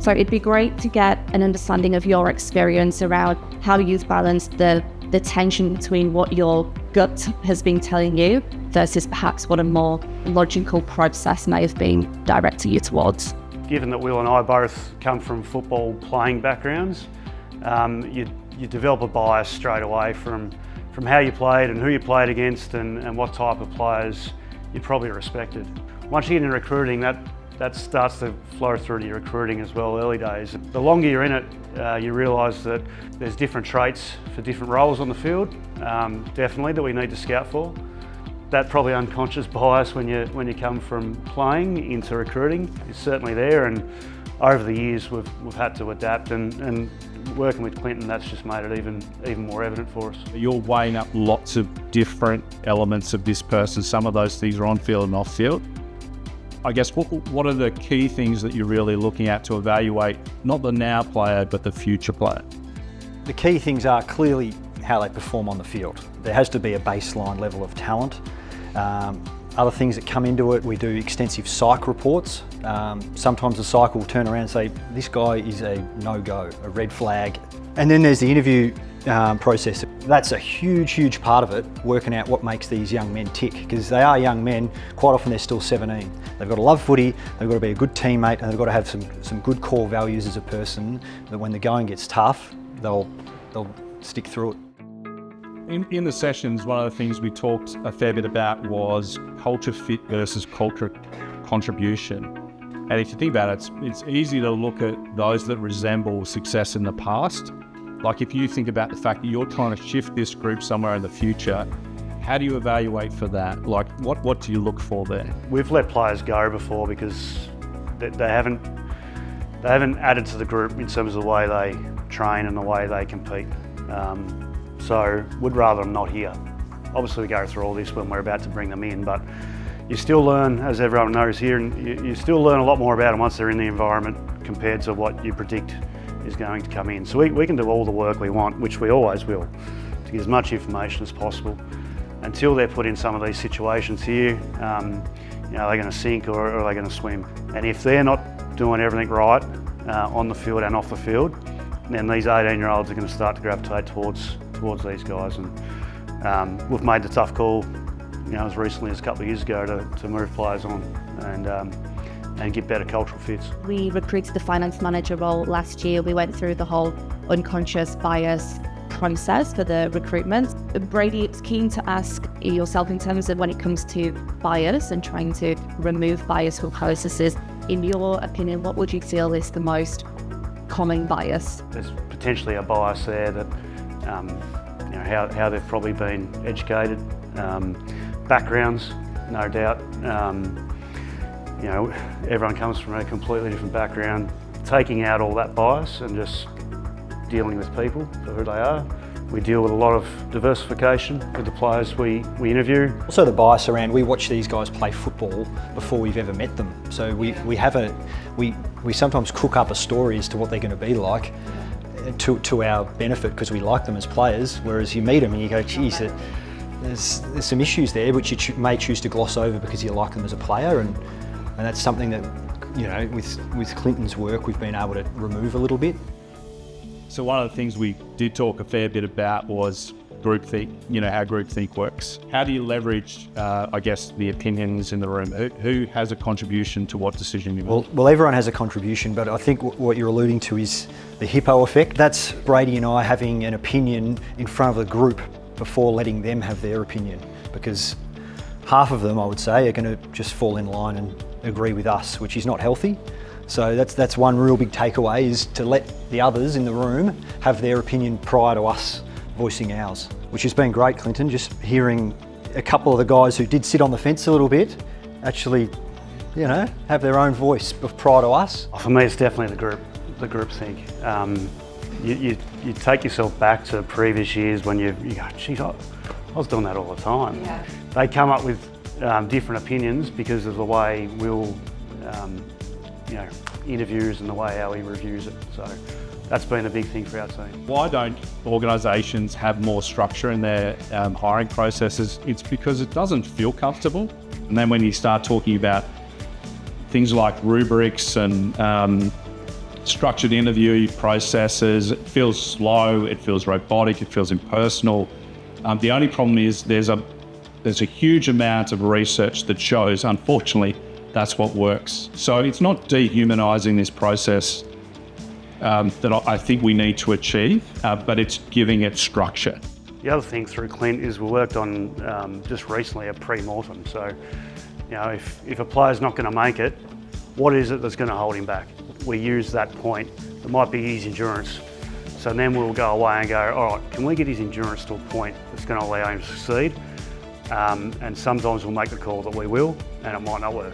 So it'd be great to get an understanding of your experience around how you've balanced the tension between what your gut has been telling you versus perhaps what a more logical process may have been directing you towards. Given that Will and I both come from football playing backgrounds, you develop a bias straight away from how you played and who you played against and what type of players you probably respected. Once you get into recruiting, that starts to flow through to your recruiting as well early days. The longer you're in it, you realise that there's different traits for different roles on the field, definitely, that we need to scout for. That probably unconscious bias when you come from playing into recruiting is certainly there, and over the years we've had to adapt, and working with Clinton, that's just made it even more evident for us. You're weighing up lots of different elements of this person. Some of those things are on field and off field. I guess what are the key things that you're really looking at to evaluate not the now player but the future player? The key things are clearly how they perform on the field. There has to be a baseline level of talent. Other things that come into it, we do extensive psych reports. Sometimes the psych will turn around and say, this guy is a no-go, a red flag. And then there's the interview process. That's a huge part of it, working out what makes these young men tick, because they are young men. Quite often they're still 17. They've got to love footy, they've got to be a good teammate, and they've got to have some good core values as a person, that when the going gets tough, they'll stick through it. In the sessions, one of the things we talked a fair bit about was culture fit versus culture contribution. And if you think about it, it's easy to look at those that resemble success in the past. Like if you think about the fact that you're trying to shift this group somewhere in the future, how do you evaluate for that? Like what do you look for there? We've let players go before because they haven't added to the group in terms of the way they train and the way they compete. So would rather them not here. Obviously we go through all this when we're about to bring them in, but you still learn, as everyone knows here, and you still learn a lot more about them once they're in the environment compared to what you predict is going to come in. So we can do all the work we want, which we always will, to get as much information as possible. Until they're put in some of these situations here, they're going to sink or are they going to swim? And if they're not doing everything right on the field and off the field, then these 18-year-olds are going to start to gravitate towards these guys. And we've made the tough call, as recently as a couple of years ago, to move players on and get better cultural fits. We recruited the finance manager role last year. We went through the whole unconscious bias process for the recruitment. Brady, it's keen to ask yourself in terms of when it comes to bias and trying to remove bias from processes. In your opinion, what would you feel is the most common bias? There's potentially a bias there that how they've probably been educated, backgrounds, no doubt. Everyone comes from a completely different background. Taking out all that bias and just dealing with people for who they are. We deal with a lot of diversification with the players we interview. Also the bias around, we watch these guys play football before we've ever met them. So we sometimes cook up a story as to what they're going to be like to our benefit because we like them as players, whereas you meet them and you go, geez, there's some issues there which you may choose to gloss over because you like them as a player, and that's something that, with Clinton's work we've been able to remove a little bit. So one of the things we did talk a fair bit about was groupthink, how groupthink works. How do you leverage, the opinions in the room? Who has a contribution to what decision you make? Well, everyone has a contribution, but I think what you're alluding to is the hippo effect. That's Brady and I having an opinion in front of the group before letting them have their opinion, because half of them, I would say, are going to just fall in line and agree with us, which is not healthy. So that's one real big takeaway, is to let the others in the room have their opinion prior to us voicing ours, which has been great, Clinton, just hearing a couple of the guys who did sit on the fence a little bit actually, have their own voice prior to us. For me, it's definitely the group think. You take yourself back to previous years when you go, geez, I was doing that all the time. Yeah. They come up with different opinions because of the way Will interviews and the way how he reviews it. So that's been a big thing for our team. Why don't organisations have more structure in their hiring processes? It's because it doesn't feel comfortable. And then when you start talking about things like rubrics and structured interview processes. It feels slow, it feels robotic, it feels impersonal. The only problem is there's a huge amount of research that shows, unfortunately, that's what works. So it's not dehumanising this process that I think we need to achieve, but it's giving it structure. The other thing through Clint is we worked on just recently a pre-mortem. So, you know, if a player's not going to make it, what is it that's going to hold him back? We use that point. It might be his endurance. So then we'll go away and go, all right, can we get his endurance to a point that's going to allow him to succeed? And sometimes we'll make the call that we will, and it might not work.